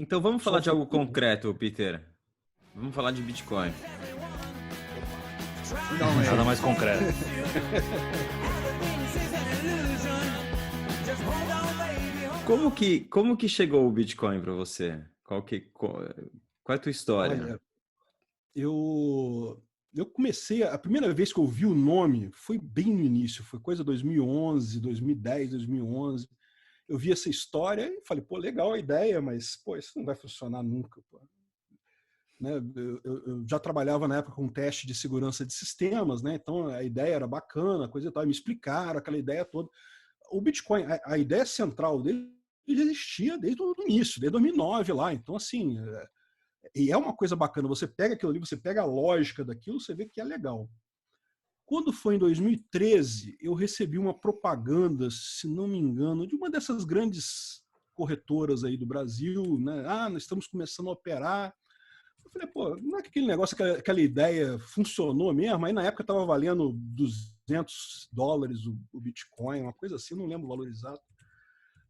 Então vamos falar de Sofre algo muito. concreto, Peter. Vamos falar de Bitcoin. Calma Nada aí. mais concreto. Como que chegou o Bitcoin para você? Qual é a tua história? Olha, eu comecei, a primeira vez que eu vi o nome foi bem no início, foi coisa 2011, 2010, 2011. Eu vi essa história e falei, pô, legal a ideia, mas, pô, isso não vai funcionar nunca, pô. Né? Eu já trabalhava na época com teste de segurança de sistemas, né? Então a ideia era bacana, coisa e tal, e me explicaram aquela ideia toda. O Bitcoin, a ideia central dele já existia desde o início, desde 2009 lá. Então, assim, e é uma coisa bacana. Você pega aquilo ali, você pega a lógica daquilo, você vê que é legal. Quando foi em 2013, eu recebi uma propaganda, se não me engano, de uma dessas grandes corretoras aí do Brasil, né? Ah, nós estamos começando a operar. Eu falei, pô, não é que aquele negócio, aquela ideia funcionou mesmo? Aí na época estava valendo $200 o Bitcoin, uma coisa assim, não lembro o valor exato.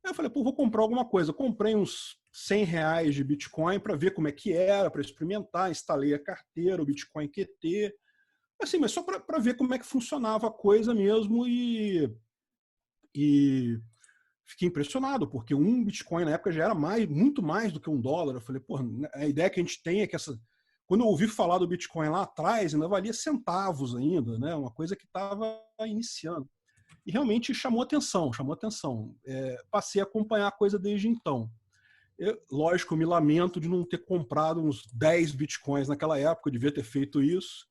Aí eu falei, pô, vou comprar alguma coisa. Eu comprei uns R$ 100 de Bitcoin para ver como é que era, para experimentar, instalei a carteira, o Bitcoin QT, assim, mas só para ver como é que funcionava a coisa mesmo e fiquei impressionado, porque um Bitcoin na época já era muito mais do que $1. Eu falei, pô, a ideia que a gente tem é que quando eu ouvi falar do Bitcoin lá atrás, ainda valia centavos ainda, né? Uma coisa que estava iniciando. E realmente chamou atenção, chamou atenção. Passei a acompanhar a coisa desde então. Lógico, eu me lamento de não ter comprado uns 10 Bitcoins naquela época, eu devia ter feito isso.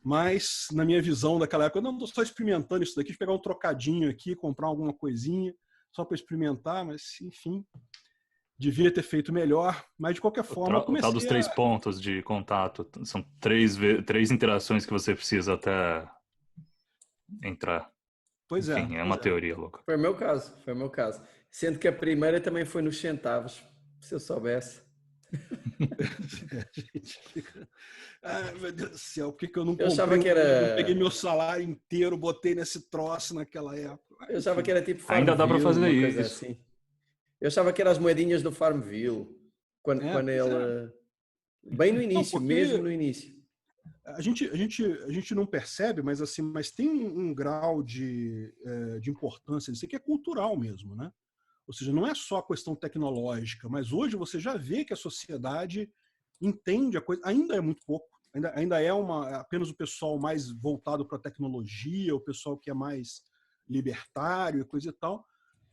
Mas, na minha visão daquela época, eu não estou só experimentando isso daqui, de pegar um trocadinho aqui, comprar alguma coisinha, só para experimentar, mas, enfim, devia ter feito melhor. Mas, de qualquer forma, eu O tal dos comecei três a... pontos de contato. São três interações que você precisa até entrar. Pois é, Enfim, é pois uma é. teoria louca. Foi o meu caso, foi o meu caso. Sendo que a primeira também foi nos centavos, se eu soubesse. A gente fica... Ai, meu Deus do céu, por que eu não Eu comprei achava que não peguei meu era, salário inteiro, botei nesse troço naquela época? eu achava que Enfim, era tipo Ainda dá para Farmville, fazer uma coisa isso. assim. Eu achava que eram as moedinhas do Farmville, quando pois é. ele, bem no Não, início, mesmo porque no início. a gente não percebe, mas assim, mas tem um grau de importância disso que é cultural mesmo, né? Ou seja, não é só a questão tecnológica, mas hoje você já vê que a sociedade entende a coisa, ainda é muito pouco, ainda é apenas o pessoal mais voltado para a tecnologia, o pessoal que é mais libertário e coisa e tal,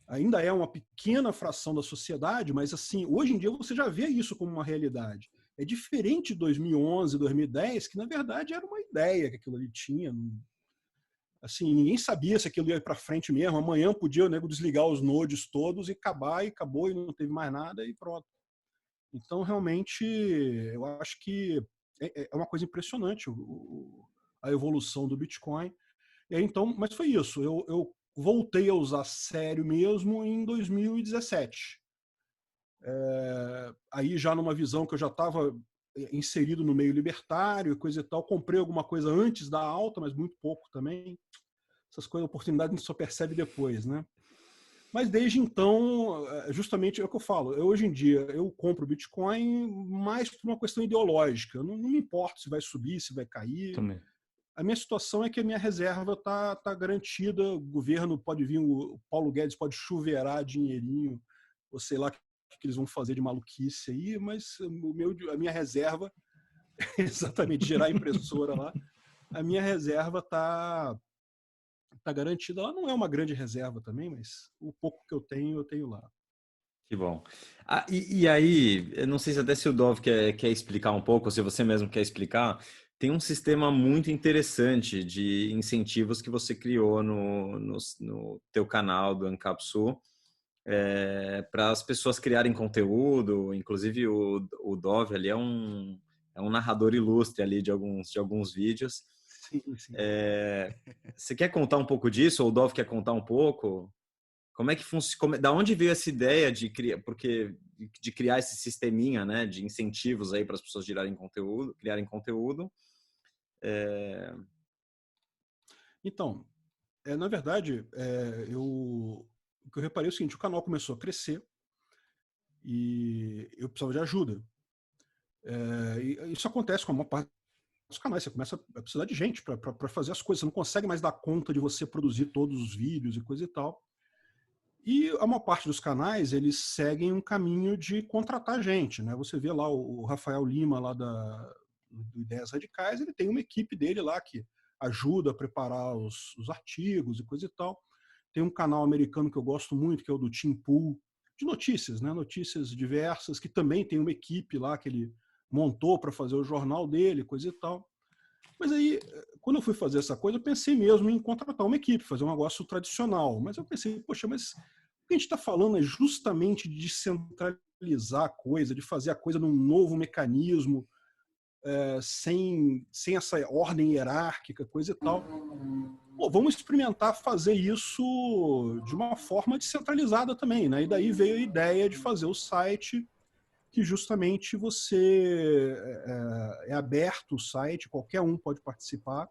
ainda é uma pequena fração da sociedade, mas assim, hoje em dia você já vê isso como uma realidade. É diferente de 2011, 2010, que na verdade era uma ideia que aquilo ali tinha. Assim, ninguém sabia se aquilo ia para frente mesmo. Amanhã podia o nego desligar os nodes todos e acabar, e acabou, e não teve mais nada, e pronto. Então, realmente, eu acho que é uma coisa impressionante a evolução do Bitcoin. E aí, então, mas foi isso. Eu voltei a usar sério mesmo em 2017. Aí já numa visão que eu já estava inserido no meio libertário, coisa e tal. Comprei alguma coisa antes da alta, mas muito pouco também. Essas coisas, oportunidades a gente só percebe depois, né? Mas desde então, justamente é o que eu falo. Hoje em dia, eu compro Bitcoin mais por uma questão ideológica. Eu não me importo se vai subir, se vai cair. Também. A minha situação é que a minha reserva tá garantida. O governo pode vir, o Paulo Guedes pode chuveirar dinheirinho, ou sei lá o que eles vão fazer de maluquice aí, mas a minha reserva, exatamente, gerar impressora lá, a minha reserva tá garantida. Ela não é uma grande reserva também, mas o pouco que eu tenho lá. Que bom. E aí, eu não sei se até se o Dov quer explicar um pouco, ou se você mesmo quer explicar, tem um sistema muito interessante de incentivos que você criou no teu canal do Ancapsu, para as pessoas criarem conteúdo, inclusive o Dov ali é um narrador ilustre ali de alguns vídeos. Sim, sim. Você quer contar um pouco disso, ou o Dov quer contar um pouco? Como é que funciona? Da onde veio essa ideia de criar esse sisteminha, né, de incentivos aí para as pessoas criarem conteúdo? Então, na verdade, o que eu reparei é o seguinte: o canal começou a crescer e eu precisava de ajuda. E isso acontece com a maior parte dos canais, você começa a precisar de gente para fazer as coisas, você não consegue mais dar conta de você produzir todos os vídeos e coisa e tal. E a maior parte dos canais, eles seguem um caminho de contratar gente, né? Você vê lá o Rafael Lima, lá do Ideias Radicais, ele tem uma equipe dele lá que ajuda a preparar os artigos e coisa e tal. Tem um canal americano que eu gosto muito, que é o do Tim Pool, de notícias, né? Notícias diversas, que também tem uma equipe lá que ele montou para fazer o jornal dele, coisa e tal. Mas aí, quando eu fui fazer essa coisa, eu pensei mesmo em contratar uma equipe, fazer um negócio tradicional. Mas eu pensei, poxa, mas o que a gente está falando é justamente de descentralizar a coisa, de fazer a coisa num novo mecanismo, sem essa ordem hierárquica, coisa e tal. Pô, vamos experimentar fazer isso de uma forma descentralizada também, né? E daí veio a ideia de fazer o site que justamente você é aberto o site, qualquer um pode participar.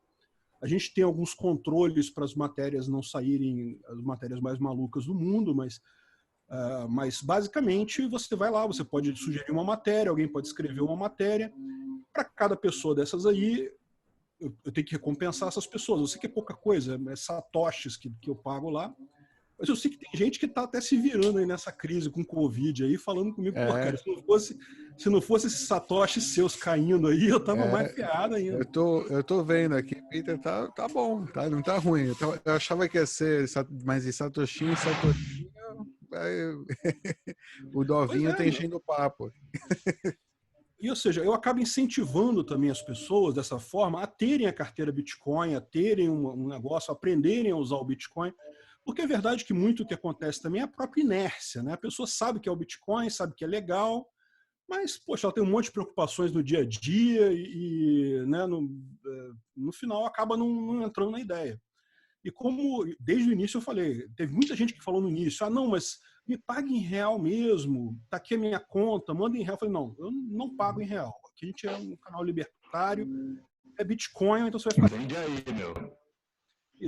A gente tem alguns controles para as matérias não saírem as matérias mais malucas do mundo, mas basicamente você vai lá, você pode sugerir uma matéria, alguém pode escrever uma matéria. Para cada pessoa dessas aí, eu tenho que recompensar essas pessoas. Eu sei que é pouca coisa, é satoshis que eu pago lá. Mas eu sei que tem gente que está até se virando aí nessa crise com Covid aí, falando comigo, pô, cara, se não fosse esses satoshis seus caindo aí, eu tava mais ferrado ainda. Eu tô vendo aqui, Peter, tá bom, tá, não tá ruim. Eu achava que ia ser mais de Satoshinho, o Dovinho tá enchendo o papo. E, ou seja, eu acabo incentivando também as pessoas dessa forma a terem a carteira Bitcoin, a terem um negócio, a aprenderem a usar o Bitcoin. Porque é verdade que muito que acontece também é a própria inércia, né? A pessoa sabe que é o Bitcoin, sabe que é legal, mas, poxa, ela tem um monte de preocupações no dia a dia né, no final acaba não entrando na ideia. E como desde o início eu falei, teve muita gente que falou no início, não, mas me pague em real mesmo, tá aqui a minha conta, manda em real. Eu falei, não, eu não pago em real. Aqui a gente é um canal libertário, é Bitcoin, então você vai ficar... Entende aí, meu.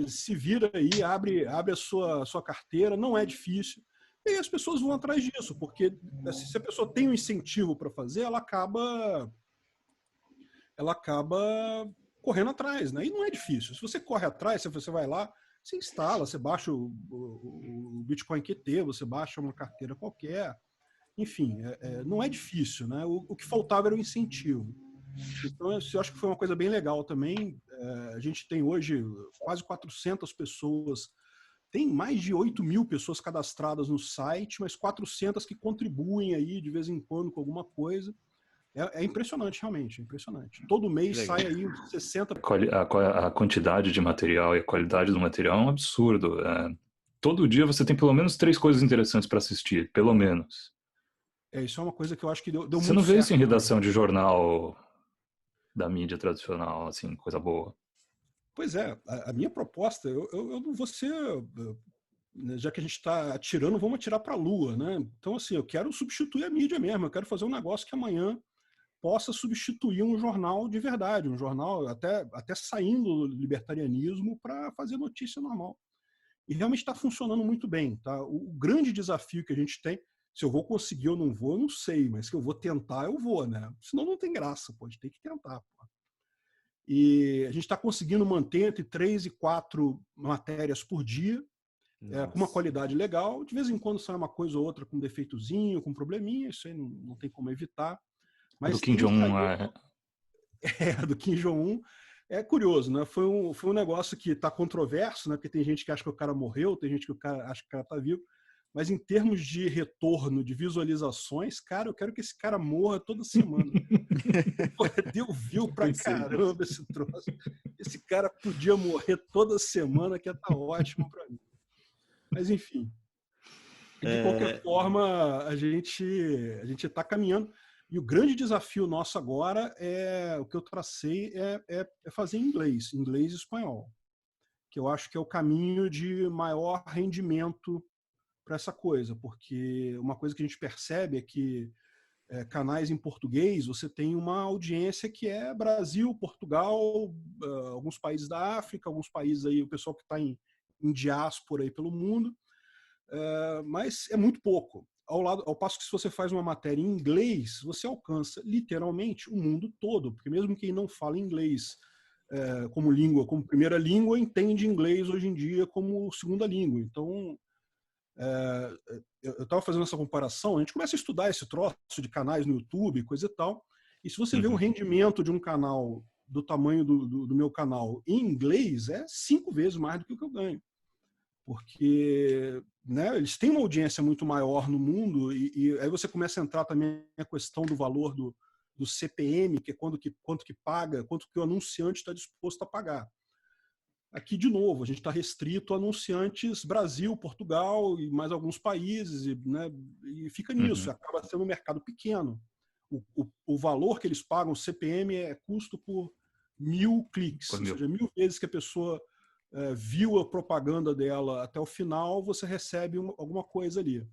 Se vira aí, abre a sua carteira, não é difícil. E aí as pessoas vão atrás disso, porque assim, se a pessoa tem um incentivo para fazer, ela acaba correndo atrás, né? E não é difícil. Se você corre atrás, se você vai lá, você instala, você baixa o Bitcoin QT, você baixa uma carteira qualquer. Enfim, não é difícil, né? O que faltava era o incentivo. Então, eu acho que foi uma coisa bem legal também. A gente tem hoje quase 400 pessoas, tem mais de 8.000 pessoas cadastradas no site, mas 400 que contribuem aí de vez em quando com alguma coisa. É impressionante, realmente, é impressionante. Todo mês sai aí uns 60... A quantidade de material e a qualidade do material é um absurdo. Todo dia você tem pelo menos 3 coisas interessantes para assistir, pelo menos. Isso é uma coisa que eu acho que deu muito certo. Você não vê isso em redação de jornal da mídia tradicional, assim, coisa boa. Pois é, a minha proposta, eu não vou ser, já que a gente está atirando, vamos atirar para a lua, né? Então, assim, eu quero substituir a mídia mesmo, eu quero fazer um negócio que amanhã possa substituir um jornal de verdade, um jornal até saindo do libertarianismo para fazer notícia normal. E realmente está funcionando muito bem, tá? O grande desafio que a gente tem, se eu vou conseguir ou não vou, eu não sei, mas que eu vou tentar, eu vou, né? Senão não tem graça, pode ter que tentar, pô. E a gente está conseguindo manter entre 3 e 4 matérias por dia, com uma qualidade legal. De vez em quando sai uma coisa ou outra com defeitozinho, com probleminha, isso aí não tem como evitar. Mas do Kim Jong-un do Kim Jong-un. É curioso, né? Foi um negócio que está controverso, né? Porque tem gente que acha que o cara morreu, tem gente que acha que o cara está vivo. Mas em termos de retorno, de visualizações, cara, eu quero que esse cara morra toda semana. Deu view pra caramba esse troço. Esse cara podia morrer toda semana, que ia estar ótimo para mim. Mas, enfim. De qualquer forma, a gente está caminhando. E o grande desafio nosso agora o que eu tracei é fazer em inglês e espanhol. Que eu acho que é o caminho de maior rendimento para essa coisa, porque uma coisa que a gente percebe é que canais em português, você tem uma audiência que é Brasil, Portugal, alguns países da África, alguns países aí, o pessoal que está em diáspora aí pelo mundo, mas é muito pouco. ao passo que se você faz uma matéria em inglês, você alcança literalmente o mundo todo, porque mesmo quem não fala inglês como língua, como primeira língua, entende inglês hoje em dia como segunda língua. Então, eu estava fazendo essa comparação, a gente começa a estudar esse troço de canais no YouTube, coisa e tal, e se você vê um rendimento de um canal do tamanho do meu canal em inglês, é 5 vezes mais do que o que eu ganho. Porque, né, eles têm uma audiência muito maior no mundo, e aí você começa a entrar também a questão do valor do CPM, que é quanto que paga, quanto que o anunciante está disposto a pagar. Aqui, de novo, a gente está restrito a anunciantes Brasil, Portugal e mais alguns países, e fica nisso, acaba sendo um mercado pequeno. O valor que eles pagam, o CPM, é custo por 1000 cliques, ou seja, 1000 vezes que a pessoa viu a propaganda dela até o final, você recebe alguma coisa ali.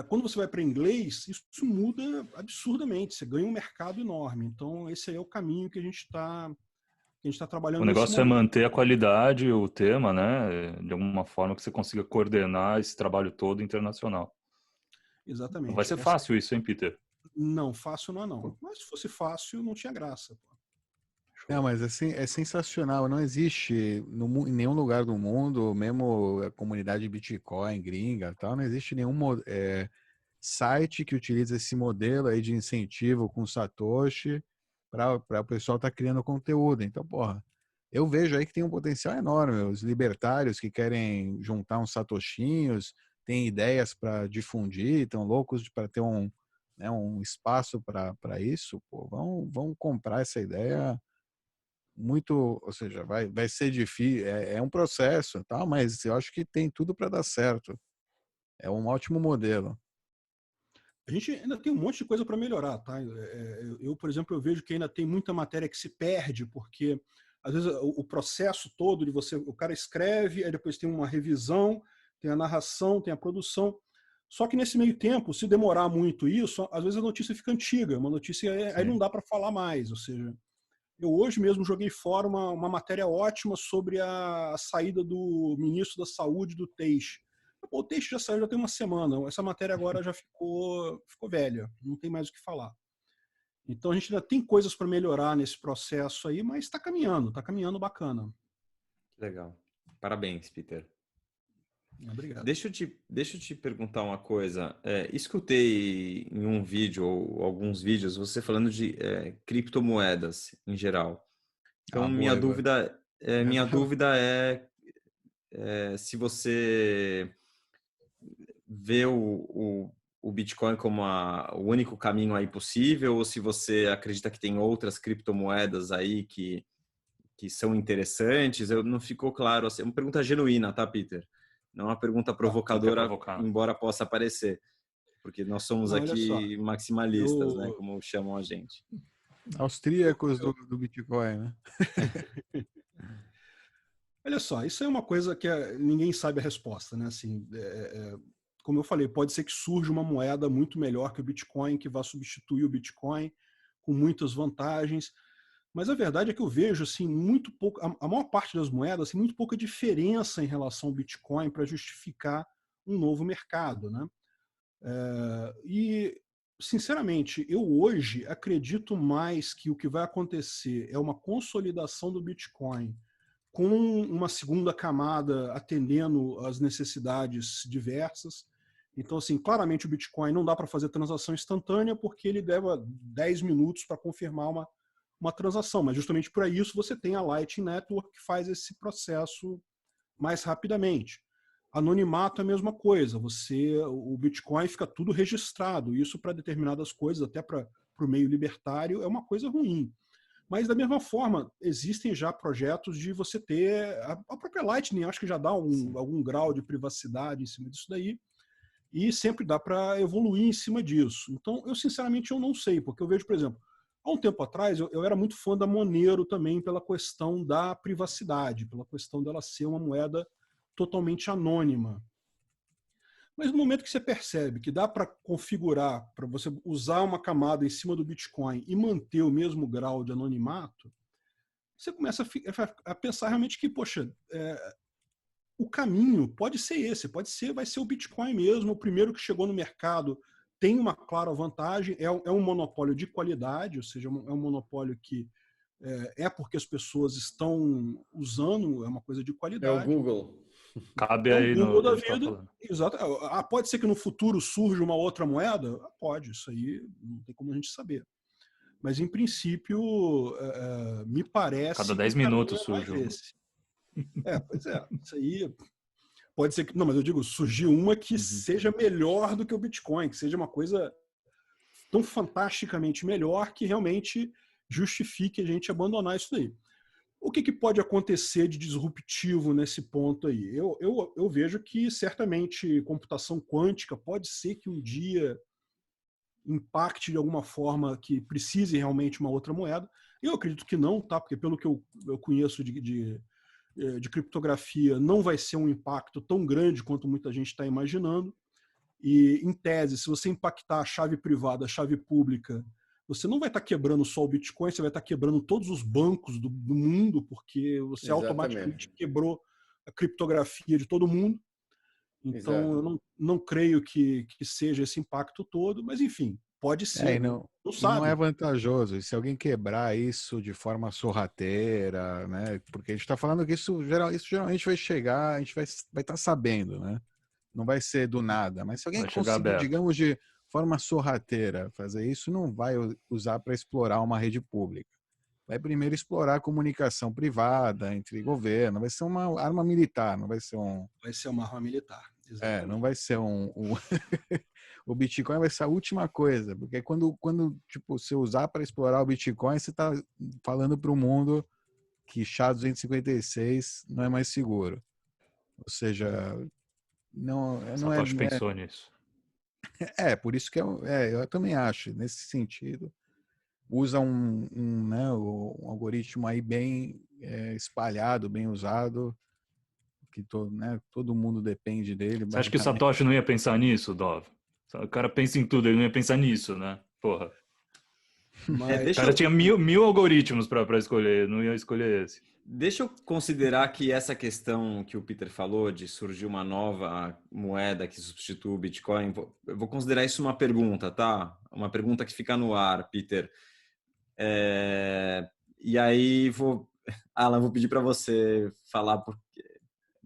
Quando você vai para inglês, isso muda absurdamente, você ganha um mercado enorme. Então, esse aí é o caminho que a gente está trabalhando. O negócio é manter a qualidade, o tema, né? De alguma forma que você consiga coordenar esse trabalho todo internacional. Exatamente. Não vai ser fácil isso, hein, Peter? Não, fácil não é não. Mas se fosse fácil, não tinha graça. Pô. Não, mas assim, é sensacional. Não existe em nenhum lugar do mundo, mesmo a comunidade Bitcoin, gringa, tal, não existe nenhum site que utiliza esse modelo aí de incentivo com Satoshi para o pessoal estar criando conteúdo. Então, porra, eu vejo aí que tem um potencial enorme. Os libertários que querem juntar uns satoshinhos, têm ideias para difundir, estão loucos para ter um espaço para isso, pô, vão comprar essa ideia muito, ou seja, vai ser difícil, é um processo, tá? Mas eu acho que tem tudo para dar certo. É um ótimo modelo. A gente ainda tem um monte de coisa para melhorar, tá? Eu, por exemplo, eu vejo que ainda tem muita matéria que se perde, porque às vezes o processo todo de o cara escreve, aí depois tem uma revisão, tem a narração, tem a produção. Só que nesse meio tempo, se demorar muito isso, às vezes a notícia fica antiga, uma notícia aí não dá para falar mais, ou seja, eu hoje mesmo joguei fora uma matéria ótima sobre a saída do ministro da Saúde, do Teixe. O Teixe já saiu, já tem uma semana. Essa matéria agora já ficou velha, não tem mais o que falar. Então a gente ainda tem coisas para melhorar nesse processo aí, mas está caminhando bacana. Legal. Parabéns, Peter. Obrigado. Deixa eu te perguntar uma coisa. Escutei em um vídeo ou alguns vídeos você falando de criptomoedas em geral. Então, minha dúvida é se você vê o Bitcoin como o único caminho aí possível ou se você acredita que tem outras criptomoedas aí que são interessantes. Não ficou claro. Assim, é uma pergunta genuína, tá, Peter? Não é uma pergunta provocadora, embora possa parecer. Porque nós somos aqui maximalistas, né? Como chamam a gente. Austríacos do Bitcoin, né? Olha só, isso é uma coisa que ninguém sabe a resposta, né? Assim, como eu falei, pode ser que surja uma moeda muito melhor que o Bitcoin, que vá substituir o Bitcoin, com muitas vantagens. Mas a verdade é que eu vejo assim, muito pouco, a maior parte das moedas tem muito pouca diferença em relação ao Bitcoin para justificar um novo mercado, né? E, sinceramente, eu hoje acredito mais que o que vai acontecer é uma consolidação do Bitcoin com uma segunda camada atendendo às necessidades diversas. Então, assim, claramente o Bitcoin não dá para fazer transação instantânea porque ele leva 10 minutos para confirmar uma transação, mas justamente por isso você tem a Lightning Network que faz esse processo mais rapidamente. Anonimato é a mesma coisa, o Bitcoin fica tudo registrado, isso para determinadas coisas, até para o meio libertário, é uma coisa ruim. Mas, da mesma forma, existem já projetos de você ter... A própria Lightning acho que já dá algum grau de privacidade em cima disso daí, e sempre dá para evoluir em cima disso. Então, eu sinceramente eu não sei, porque eu vejo, por exemplo, há um tempo atrás eu era muito fã da Monero também pela questão da privacidade, pela questão dela ser uma moeda totalmente anônima. Mas no momento que você percebe que dá para configurar, para você usar uma camada em cima do Bitcoin e manter o mesmo grau de anonimato, você começa a pensar realmente que, poxa, o caminho pode ser esse, vai ser o Bitcoin mesmo, o primeiro que chegou no mercado tem uma clara vantagem, é um monopólio de qualidade, ou seja, é um monopólio que porque as pessoas estão usando, é uma coisa de É o qualidade. Google. Cabe É aí o Google da ele tá vida. falando. Exato. Pode ser que no futuro surja uma outra moeda? Pode, isso aí não tem como a gente saber. Mas, em princípio, me parece Cada que 10 o caminho minutos é mais surge uma. esse. Pois é. Isso aí pode ser que... Não, mas eu digo, surgir uma que seja melhor do que o Bitcoin, que seja uma coisa tão fantasticamente melhor que realmente justifique a gente abandonar isso daí. O que pode acontecer de disruptivo nesse ponto aí? Eu vejo que, certamente, computação quântica pode ser que um dia impacte de alguma forma que precise realmente uma outra moeda. Eu acredito que não, tá? Porque pelo que eu conheço de criptografia, não vai ser um impacto tão grande quanto muita gente está imaginando. E, em tese, se você impactar a chave privada, a chave pública, você não vai estar quebrando só o Bitcoin, você vai estar quebrando todos os bancos do mundo, porque você automaticamente quebrou a criptografia de todo mundo. Então, eu não creio que seja esse impacto todo, mas, enfim, pode ser. Não e não é sabe. vantajoso. E se alguém quebrar isso de forma sorrateira, né? Porque a gente está falando que isso geralmente vai chegar, a gente vai estar sabendo, né? Não vai ser do nada. Mas se alguém Vai chegar conseguir, aberto. digamos, de forma sorrateira fazer isso, não vai usar para explorar uma rede pública. Vai primeiro explorar a comunicação privada entre governo, vai ser uma arma militar, não vai ser um... Vai ser uma arma militar. Exatamente. não vai ser o Bitcoin vai ser a última coisa, porque quando tipo, você usar para explorar o Bitcoin, você está falando para o mundo que SHA-256 não é mais seguro. Ou seja, não Satoshi é... pensou nisso. por isso que eu também acho, nesse sentido, usa um algoritmo aí bem espalhado, bem usado, que todo mundo depende dele. Você acha que o Satoshi não ia pensar nisso, Dov? O cara pensa em tudo, ele não ia pensar nisso, né? Porra. Mas... O cara tinha mil algoritmos para escolher, não ia escolher esse. Deixa eu considerar que essa questão que o Peter falou de surgir uma nova moeda que substitua o Bitcoin, eu vou considerar isso uma pergunta, tá? Uma pergunta que fica no ar, Peter. E aí, Alan, vou pedir para você falar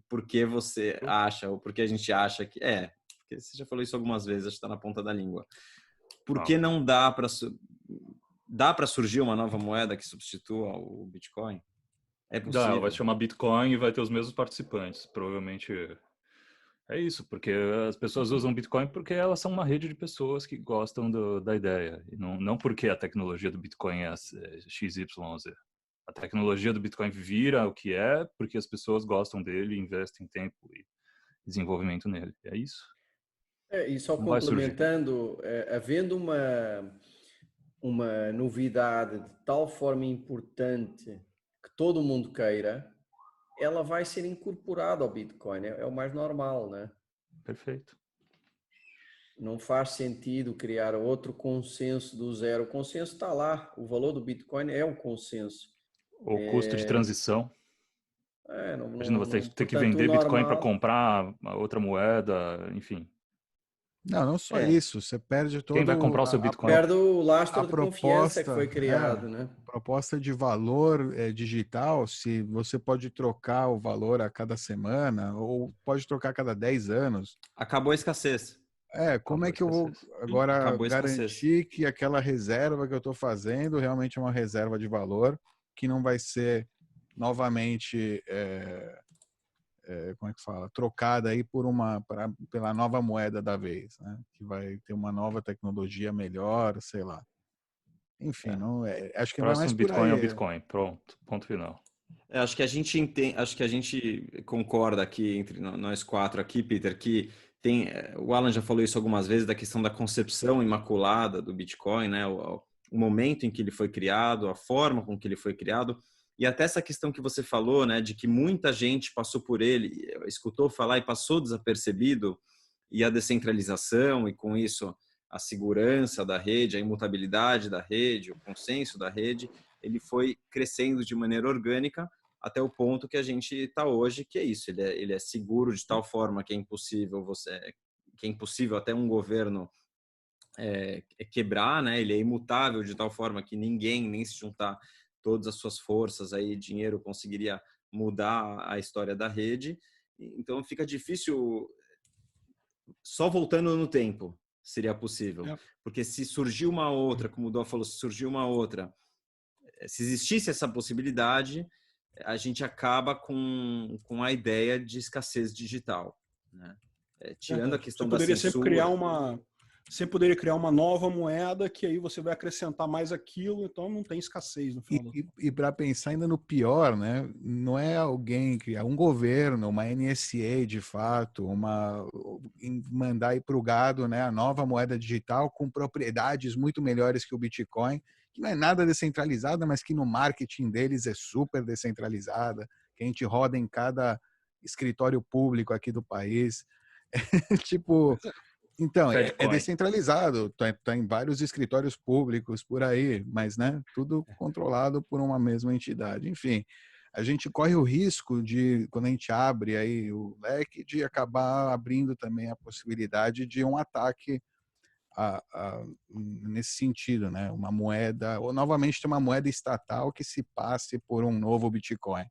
por que você acha, ou por que a gente acha que... porque você já falou isso algumas vezes, acho que está na ponta da língua. Por que não dá para surgir uma nova moeda que substitua o Bitcoin? É possível. Vai se chamar Bitcoin e vai ter os mesmos participantes. Provavelmente é isso, porque as pessoas usam Bitcoin porque elas são uma rede de pessoas que gostam da ideia. E não porque a tecnologia do Bitcoin é XYZ. A tecnologia do Bitcoin vira o que é porque as pessoas gostam dele, investem tempo e desenvolvimento nele. É isso. E só complementando, havendo uma novidade de tal forma importante que todo mundo queira, ela vai ser incorporada ao Bitcoin. É o mais normal, né? Perfeito. Não faz sentido criar outro consenso do zero. O consenso está lá. O valor do Bitcoin é o consenso. O custo de transição. Imagina você ter que vender Bitcoin para comprar outra moeda, enfim. Não só isso. Você perde todo... Quem vai comprar o seu Bitcoin? Perde o lastro de confiança que foi criado, né? Proposta de valor digital, se você pode trocar o valor a cada semana ou pode trocar a cada 10 anos. Acabou a escassez. Como é que eu vou agora garantir que aquela reserva que eu estou fazendo realmente é uma reserva de valor que não vai ser novamente como é que fala? Trocada aí pela nova moeda da vez, né? Que vai ter uma nova tecnologia melhor, sei lá. Enfim, acho que vai mais por Bitcoin aí. É o Bitcoin, pronto, ponto final. Acho que a gente concorda aqui entre nós quatro aqui, Peter, que o Alan já falou isso algumas vezes, da questão da concepção imaculada do Bitcoin, né? O momento em que ele foi criado, a forma com que ele foi criado, e até essa questão que você falou, né, de que muita gente passou por ele, escutou falar e passou desapercebido, e a descentralização, e com isso a segurança da rede, a imutabilidade da rede, o consenso da rede, ele foi crescendo de maneira orgânica, até o ponto que a gente está hoje, que é isso, ele é seguro de tal forma que é impossível até um governo quebrar, né? Ele é imutável de tal forma que ninguém, nem se juntar todas as suas forças, aí dinheiro conseguiria mudar a história da rede. Então fica difícil, só voltando no tempo seria possível, porque se surgir uma outra, como o Dó falou, se surgir uma outra, se existisse essa possibilidade, a gente acaba com a ideia de escassez digital, né? Tirando a questão da censura. Você poderia criar uma nova moeda que aí você vai acrescentar mais aquilo, então não tem escassez no final. E para pensar ainda no pior, né? Não é alguém criar um governo, uma NSA de fato, mandar ir para o gado, né, a nova moeda digital com propriedades muito melhores que o Bitcoin, que não é nada descentralizada, mas que no marketing deles é super descentralizada, que a gente roda em cada escritório público aqui do país. Tipo, então, é descentralizado, tá em vários escritórios públicos por aí, mas, né, tudo controlado por uma mesma entidade. Enfim, a gente corre o risco de, quando a gente abre aí o leque, de acabar abrindo também a possibilidade de um ataque nesse sentido, né? Uma moeda, ou novamente ter uma moeda estatal que se passe por um novo Bitcoin.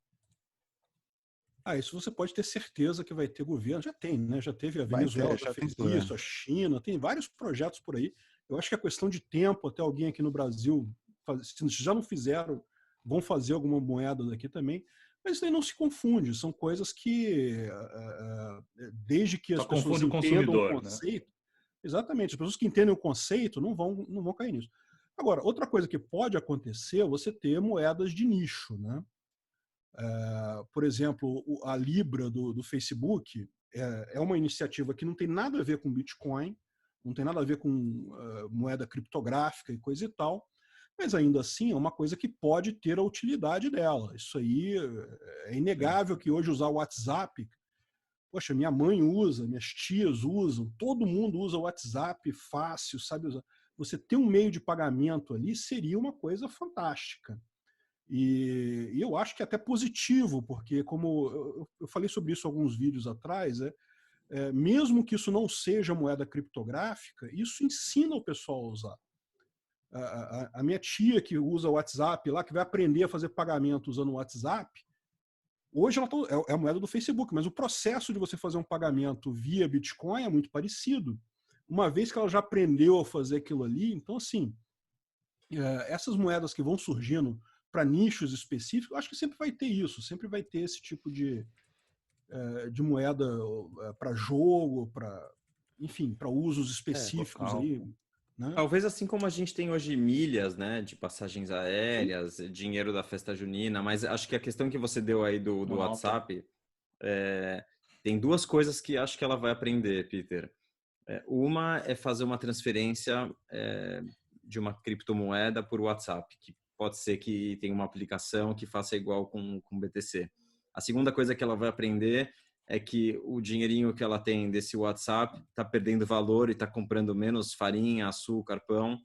Isso você pode ter certeza que vai ter governo. Já tem, né? Já teve a Venezuela, já fez isso, a China, tem vários projetos por aí. Eu acho que é questão de tempo até alguém aqui no Brasil, se já não fizeram, vão fazer alguma moeda daqui também. Mas isso aí não se confunde, são coisas que, desde que as pessoas entendam o conceito, né? Exatamente, as pessoas que entendem o conceito não vão cair nisso. Agora, outra coisa que pode acontecer é você ter moedas de nicho, né? Por exemplo, a Libra do Facebook é uma iniciativa que não tem nada a ver com Bitcoin, não tem nada a ver com moeda criptográfica e coisa e tal, mas ainda assim é uma coisa que pode ter a utilidade dela. Isso aí é inegável que hoje usar o WhatsApp, poxa, minha mãe usa, minhas tias usam, todo mundo usa o WhatsApp fácil, sabe usar. Você ter um meio de pagamento ali seria uma coisa fantástica. E eu acho que é até positivo, porque como eu falei sobre isso alguns vídeos atrás, mesmo que isso não seja moeda criptográfica, isso ensina o pessoal a usar. A minha tia que usa o WhatsApp lá, que vai aprender a fazer pagamento usando o WhatsApp, hoje ela é a moeda do Facebook, mas o processo de você fazer um pagamento via Bitcoin é muito parecido. Uma vez que ela já aprendeu a fazer aquilo ali, então assim, essas moedas que vão surgindo para nichos específicos, acho que sempre vai ter isso, sempre vai ter esse tipo de moeda para jogo, enfim, para usos específicos aí, né? Talvez assim como a gente tem hoje milhas, né, de passagens aéreas, dinheiro da festa junina, mas acho que a questão que você deu aí do WhatsApp, tem duas coisas que acho que ela vai aprender, Peter. Uma é fazer uma transferência de uma criptomoeda por WhatsApp, que pode ser que tenha uma aplicação que faça igual com BTC. A segunda coisa que ela vai aprender é que o dinheirinho que ela tem desse WhatsApp está perdendo valor e está comprando menos farinha, açúcar, pão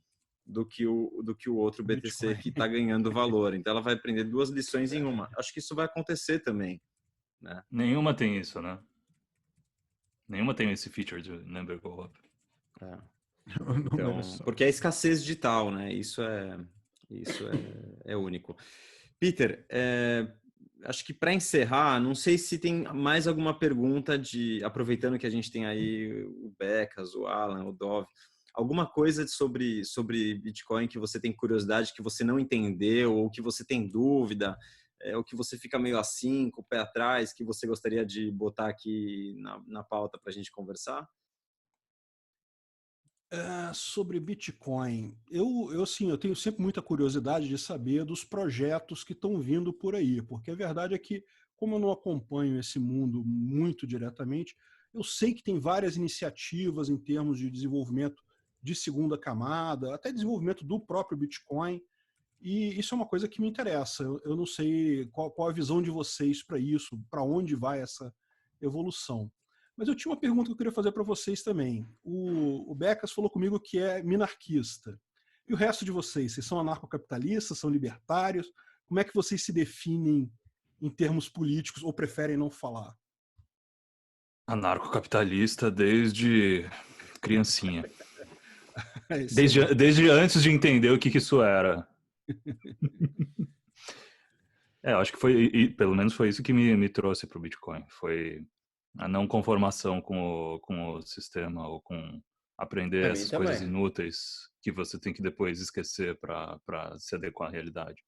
do que o outro BTC Bitcoin, que está ganhando valor. Então ela vai aprender duas lições em uma. Acho que isso vai acontecer também, né? Nenhuma tem isso, né? Nenhuma tem esse feature de number go up. Então, porque é escassez digital, né? Isso é único. Peter, acho que para encerrar, não sei se tem mais alguma pergunta aproveitando que a gente tem aí o Becas, o Alan, o Dov, alguma coisa sobre Bitcoin que você tem curiosidade, que você não entendeu, ou que você tem dúvida, ou que você fica meio assim, com o pé atrás, que você gostaria de botar aqui na pauta para a gente conversar? Sobre Bitcoin, eu tenho sempre muita curiosidade de saber dos projetos que estão vindo por aí, porque a verdade é que, como eu não acompanho esse mundo muito diretamente, eu sei que tem várias iniciativas em termos de desenvolvimento de segunda camada, até desenvolvimento do próprio Bitcoin, e isso é uma coisa que me interessa. Eu não sei qual a visão de vocês para isso, para onde vai essa evolução. Mas eu tinha uma pergunta que eu queria fazer para vocês também. O Becas falou comigo que é minarquista. E o resto de vocês? Vocês são anarcocapitalistas? São libertários? Como é que vocês se definem em termos políticos ou preferem não falar? Anarcocapitalista desde criancinha. Excelente. Desde antes de entender o que isso era. Eu acho que pelo menos foi isso que me trouxe para o Bitcoin. Foi a não conformação com o sistema ou com aprender A mim essas coisas também. inúteis que você tem que depois esquecer para se adequar à realidade.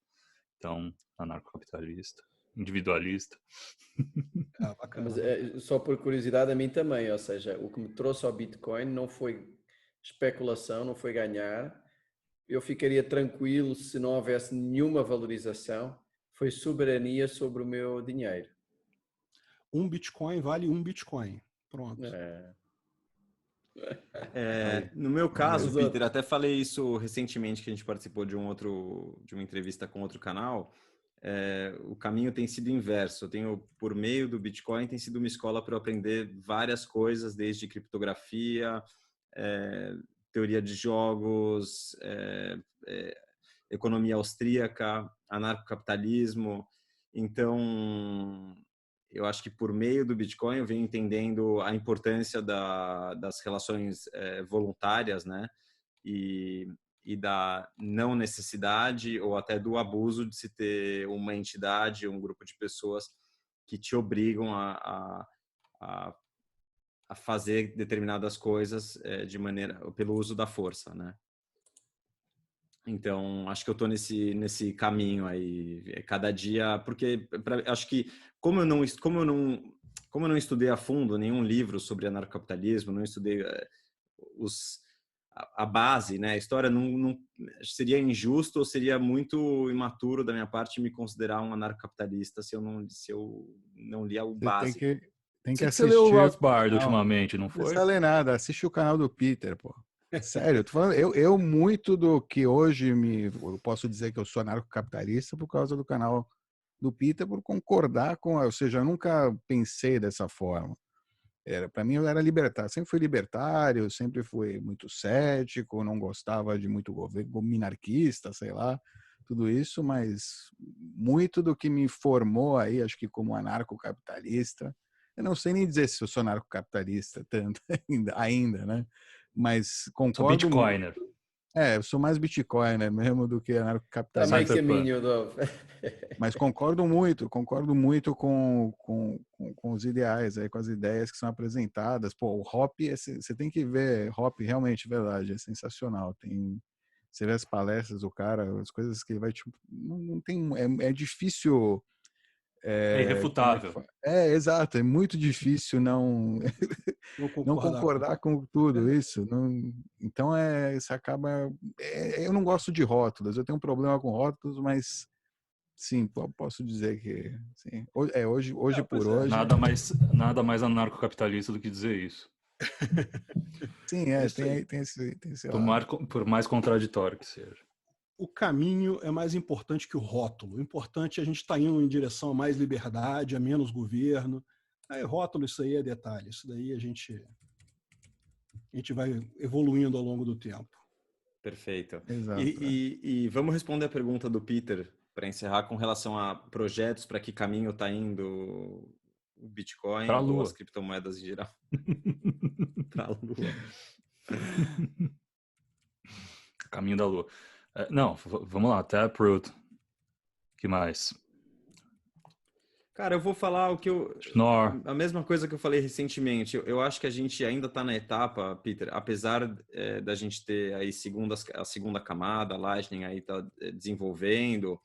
Então, anarcocapitalista, individualista. Bacana, Mas bacana. só por curiosidade, a mim também. Ou seja, o que me trouxe ao Bitcoin não foi especulação, não foi ganhar. Eu ficaria tranquilo se não houvesse nenhuma valorização. Foi soberania sobre o meu dinheiro. Um Bitcoin vale um Bitcoin. Pronto. É. Aí, No meu caso, Os Peter, outros. até falei isso recentemente que a gente participou de uma entrevista com outro canal. O caminho tem sido inverso. Eu tenho, por meio do Bitcoin, tem sido uma escola para eu aprender várias coisas, desde criptografia, teoria de jogos, economia austríaca, anarcocapitalismo. Então, eu acho que por meio do Bitcoin eu venho entendendo a importância das relações voluntárias, né? E da não necessidade ou até do abuso de se ter uma entidade, um grupo de pessoas que te obrigam a, a fazer determinadas coisas de maneira pelo uso da força, né? Então, acho que eu estou nesse caminho aí, cada dia, porque acho que como eu não estudei a fundo nenhum livro sobre anarcocapitalismo, não estudei a base, né? A história seria injusto ou seria muito imaturo da minha parte me considerar um anarcocapitalista se eu não lia o você básico. tem que Você leu o assistir o Rothbard canal. ultimamente, não Não foi? precisa ler nada, assiste o canal do Peter, pô. Sério, eu tô falando, eu muito do que hoje eu posso dizer que eu sou anarcocapitalista por causa do canal do Peter, por concordar com, ou seja, eu nunca pensei dessa forma. Para mim eu era libertário, sempre fui libertário, sempre fui muito cético, não gostava de muito governo, minarquista, sei lá, tudo isso, mas muito do que me formou aí, acho que como anarcocapitalista, eu não sei nem dizer se eu sou anarcocapitalista tanto ainda, né? Mas Sou concordo muito. Bitcoiner. Eu sou mais Bitcoiner mesmo do que Está meio anarcocapitalista. Cypherpunk. caminho, Dov. Mas concordo muito com os ideais, aí, com as ideias que são apresentadas. Pô, o Hop, você tem que ver, Hop realmente, verdade, é sensacional. Você vê as palestras do cara, as coisas que ele vai, tipo, não tem, é difícil, É como é que irrefutável. fala? Exato, é muito difícil não, Não não concordar com. concordar com tudo isso. Então, isso acaba, eu não gosto de rótulos, eu tenho um problema com rótulos, mas sim, posso dizer que sim. Hoje Pois por é. hoje, Nada mais anarcocapitalista do que dizer isso. sim, É isso aí. tem esse lado. Por mais contraditório que seja. O caminho é mais importante que o rótulo. O importante é a gente estar indo em direção a mais liberdade, a menos governo. Aí, rótulo, isso aí é detalhe. Isso daí a gente vai evoluindo ao longo do tempo. Perfeito. Exato. E vamos responder a pergunta do Peter para encerrar com relação a projetos, para que caminho está indo o Bitcoin Pra ou as Lua. criptomoedas em geral para a Lua. Caminho da Lua. Não, vamos lá, Taproot. Que mais? Cara, eu vou falar Schnorr. a mesma coisa que eu falei recentemente. Eu acho que a gente ainda está na etapa, Peter, apesar da gente ter aí a segunda camada, a Lightning aí está desenvolvendo,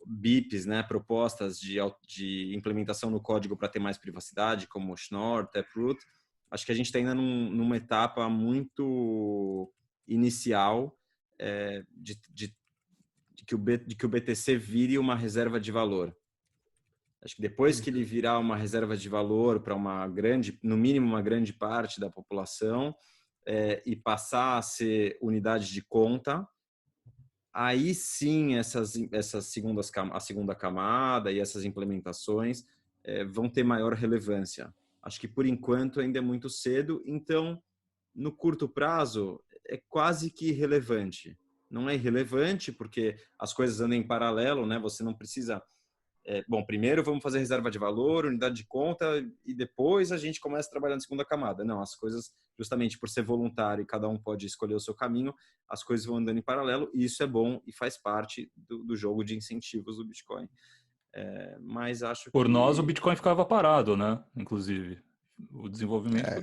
BIPs, né, propostas de implementação no código para ter mais privacidade, como o Schnorr, Taproot. Acho que a gente está ainda numa etapa muito inicial de que o BTC vire uma reserva de valor. Acho que depois que ele virar uma reserva de valor para no mínimo uma grande parte da população, e passar a ser unidade de conta, aí sim a segunda camada e essas implementações vão ter maior relevância. Acho que por enquanto ainda é muito cedo, então no curto prazo é quase que irrelevante. Não é irrelevante porque as coisas andam em paralelo, né? Você não precisa bom, primeiro vamos fazer reserva de valor, unidade de conta, e depois a gente começa a trabalhar na segunda camada. Não, as coisas, justamente por ser voluntário e cada um pode escolher o seu caminho, as coisas vão andando em paralelo, e isso é bom e faz parte do jogo de incentivos do Bitcoin. Mas acho Por que... nós, o Bitcoin ficava parado, né? Inclusive, o desenvolvimento É,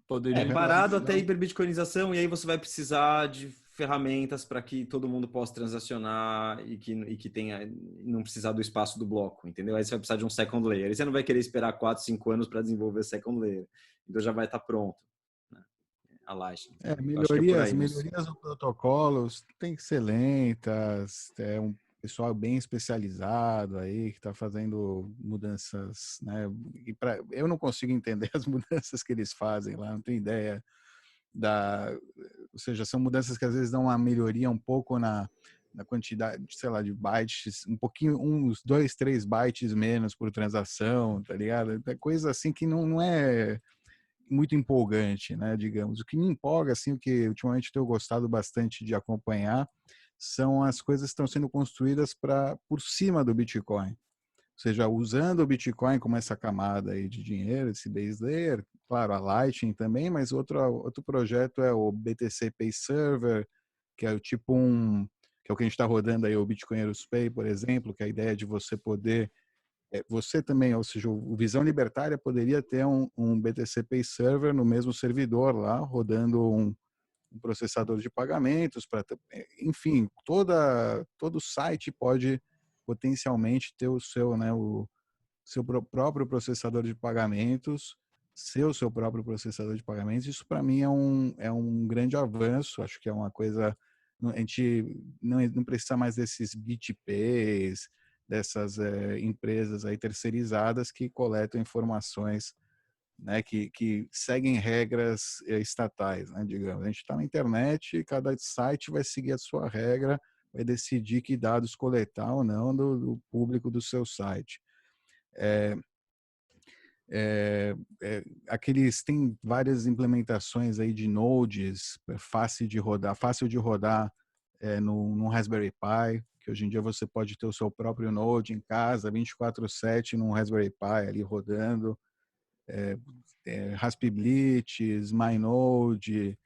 poderia parado até a não, hiperbitcoinização, e aí você vai precisar de ferramentas para que todo mundo possa transacionar e que tenha, não precisar do espaço do bloco, entendeu? Aí você vai precisar de um second layer. Aí você não vai querer esperar 4, 5 anos para desenvolver second layer. Então já vai estar pronto, né? A Lightning. Eu acho que é por aí. melhorias no protocolo tem que ser lentas, é um pessoal bem especializado aí que está fazendo mudanças, né? Eu não consigo entender as mudanças que eles fazem lá, não tenho ideia ou seja, são mudanças que às vezes dão uma melhoria um pouco na quantidade, sei lá, de bytes, um pouquinho, uns 2, 3 bytes menos por transação, tá ligado? É coisa assim que não é muito empolgante, né, digamos. O que me empolga, assim, o que ultimamente eu tenho gostado bastante de acompanhar, são as coisas que estão sendo construídas por cima do Bitcoin. Ou seja, usando o Bitcoin como essa camada aí de dinheiro, esse base layer, claro, a Lightning também, mas outro projeto é o BTC Pay Server, que é o tipo que é o que a gente está rodando aí, o Bitcoiners Pay, por exemplo, que é a ideia de você poder você também, ou seja, o Visão Libertária poderia ter um BTC Pay Server no mesmo servidor lá, rodando um processador de pagamentos, enfim, todo site pode potencialmente ter o seu, né, o seu próprio processador de pagamentos, ser o seu próprio processador de pagamentos. Isso para mim é um grande avanço, acho que é uma coisa, a gente não precisa mais desses BitPays, dessas empresas aí terceirizadas que coletam informações, né, que seguem regras estatais, né, digamos. A gente está na internet, cada site vai seguir a sua regra, vai decidir que dados coletar ou não do público do seu site. Tem várias implementações aí de nodes, fácil de rodar no Raspberry Pi, que hoje em dia você pode ter o seu próprio node em casa, 24/7 num Raspberry Pi ali rodando, Raspblitz, MyNode,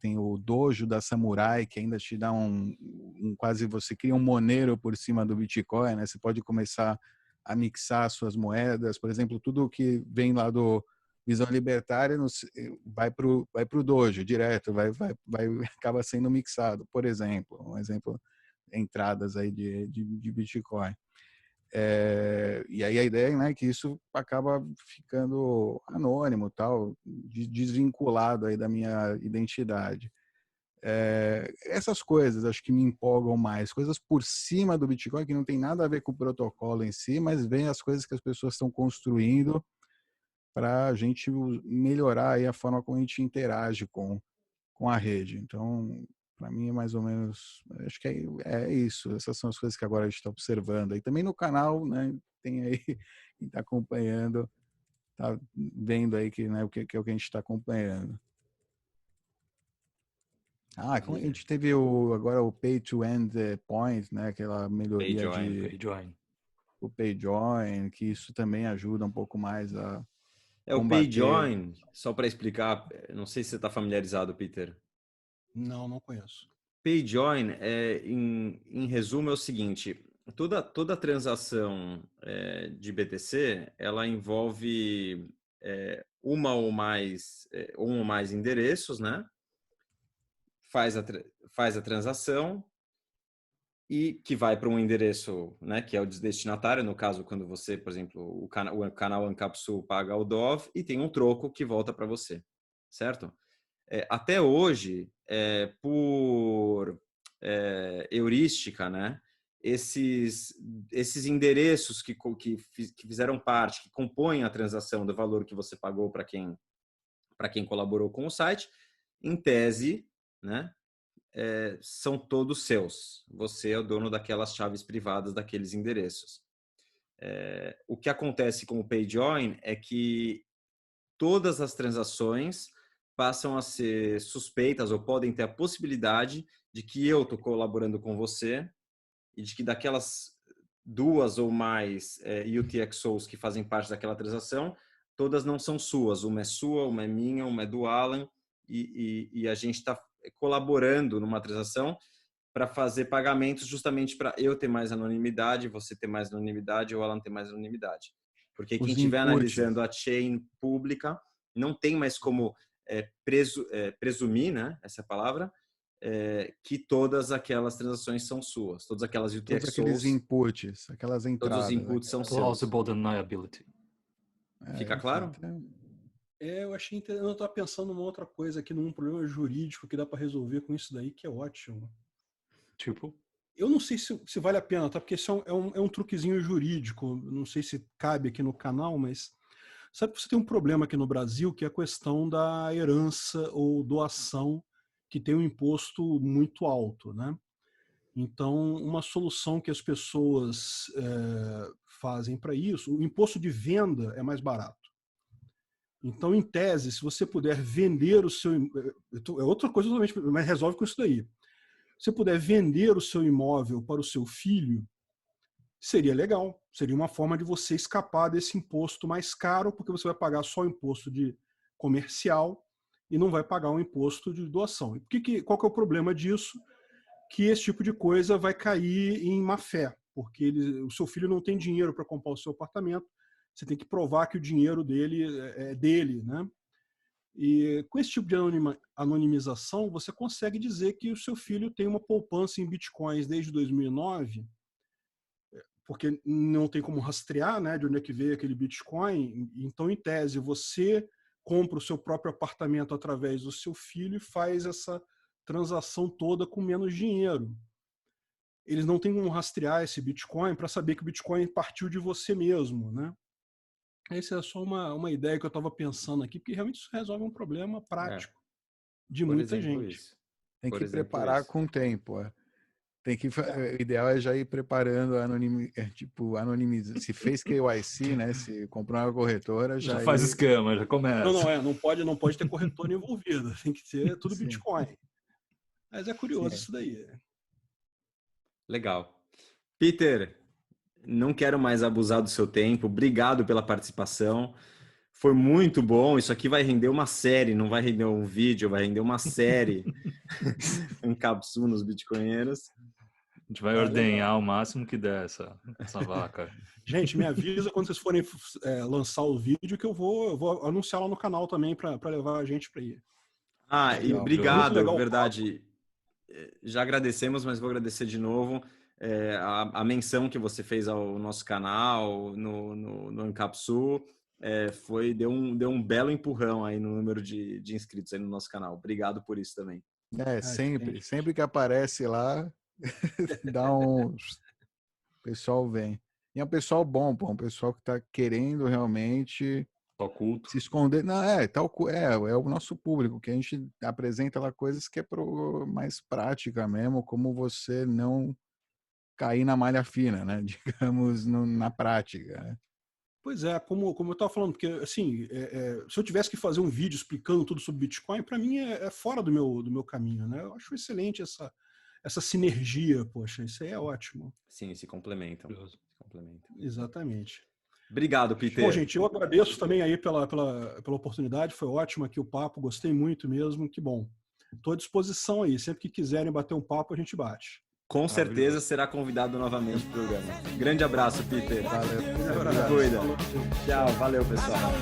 tem o Dojo da Samurai, que ainda te dá quase, você cria um Monero por cima do Bitcoin, né? Você pode começar a mixar suas moedas, por exemplo, tudo que vem lá do Visão Libertária vai para o Dojo direto, acaba sendo mixado, por exemplo, um exemplo, entradas aí de Bitcoin. E aí a ideia, né, que isso acaba ficando anônimo, tal, desvinculado aí da minha identidade. Essas coisas acho que me empolgam mais, coisas por cima do Bitcoin que não tem nada a ver com o protocolo em si, mas vem as coisas que as pessoas estão construindo para a gente melhorar aí a forma como a gente interage com a rede. Então, para mim é mais ou menos, acho que é isso. Essas são as coisas que agora a gente está observando. E também no canal, né, tem aí quem está acompanhando, tá vendo aí que, né, o que é o que a gente está acompanhando. Como a gente teve agora o Pay to End Point, né, aquela melhoria o PayJoin, que isso também ajuda um pouco mais a O combater. PayJoin, só para explicar, não sei se você está familiarizado, Peter. Não conheço. PayJoin, em resumo, é o seguinte: toda transação de BTC, ela envolve um ou mais endereços, né? Faz a transação e que vai para um endereço, né, que é o destinatário, no caso, quando você, por exemplo, o canal Ancapsul paga o DOV e tem um troco que volta para você, certo? Até hoje, por heurística, né, esses endereços que fizeram parte, que compõem a transação do valor que você pagou para quem colaborou com o site, em tese, né, são todos seus. Você é o dono daquelas chaves privadas daqueles endereços. O que acontece com o PayJoin é que todas as transações passam a ser suspeitas ou podem ter a possibilidade de que eu estou colaborando com você e de que daquelas 2 ou mais UTXOs que fazem parte daquela transação, todas não são suas. Uma é sua, uma é minha, uma é do Alan, e a gente está colaborando numa transação para fazer pagamentos justamente para eu ter mais anonimidade, você ter mais anonimidade, o Alan ter mais anonimidade. Porque quem estiver analisando a chain pública não tem mais como presumir, né, essa palavra, que todas aquelas transações são suas, todas aquelas UTXOs. Todos aqueles inputs, aquelas entradas. Todos os inputs são seus. Plausible deniability. Fica claro? Eu achei eu estava pensando numa outra coisa aqui, num problema jurídico que dá para resolver com isso daí, que é ótimo. Tipo? Eu não sei se vale a pena, tá? Porque isso é um truquezinho jurídico, não sei se cabe aqui no canal, mas sabe que você tem um problema aqui no Brasil, que é a questão da herança ou doação, que tem um imposto muito alto, né? Então, uma solução que as pessoas fazem para isso, o imposto de venda é mais barato. Então, em tese, se você puder vender o seu... É outra coisa totalmente, mas resolve com isso daí. Se você puder vender o seu imóvel para o seu filho, seria legal. Seria uma forma de você escapar desse imposto mais caro, porque você vai pagar só o imposto de comercial e não vai pagar o imposto de doação. Qual que é o problema disso? Que esse tipo de coisa vai cair em má fé, porque o seu filho não tem dinheiro para comprar o seu apartamento, você tem que provar que o dinheiro dele é dele, né? E com esse tipo de anonimização, você consegue dizer que o seu filho tem uma poupança em bitcoins desde 2009, porque não tem como rastrear, né, de onde é que veio aquele bitcoin. Então, em tese, você compra o seu próprio apartamento através do seu filho e faz essa transação toda com menos dinheiro. Eles não têm como rastrear esse bitcoin para saber que o bitcoin partiu de você mesmo, né? Essa é só uma ideia que eu estava pensando aqui, porque realmente isso resolve um problema prático de muita gente. Tem que preparar com o tempo. Tem que, o ideal é já ir preparando, anonimizar. Se fez KYC, né? Se comprou uma corretora, já faz esquema, já começa. Não pode ter corretora envolvida. Tem que ser tudo Bitcoin. Mas é curioso isso daí. Legal. Peter, não quero mais abusar do seu tempo. Obrigado pela participação. Foi muito bom. Isso aqui vai render uma série, não vai render um vídeo, vai render uma série. Encapsula nos bitcoinheiros. A gente vai ordenhar o máximo que der essa vaca. Gente, me avisa quando vocês forem lançar o vídeo que eu vou anunciar lá no canal também para levar a gente para ir. E obrigado, verdade. Já agradecemos, mas vou agradecer de novo. A menção que você fez ao nosso canal, no Encapsul, deu um belo empurrão aí no número de inscritos aí no nosso canal. Obrigado por isso também. Sempre que aparece lá, o pessoal vem. E é um pessoal bom, um pessoal que está querendo realmente oculto. Se esconder. Não, é o nosso público, que a gente apresenta lá coisas que é mais prática mesmo, como você não cair na malha fina, né? Digamos, na prática, né? Pois é, como eu estava falando, porque assim, se eu tivesse que fazer um vídeo explicando tudo sobre Bitcoin, para mim é fora do meu caminho, né? Eu acho excelente essa sinergia, poxa, isso aí é ótimo. Sim, se complementam. Exatamente. Obrigado, Peter. Bom, gente, eu agradeço também aí pela oportunidade, foi ótimo aqui o papo, gostei muito mesmo, que bom. Estou à disposição aí, sempre que quiserem bater um papo, a gente bate. Com certeza será convidado novamente para o programa. Grande abraço, Peter. Valeu. Cuida. Tchau, valeu, pessoal.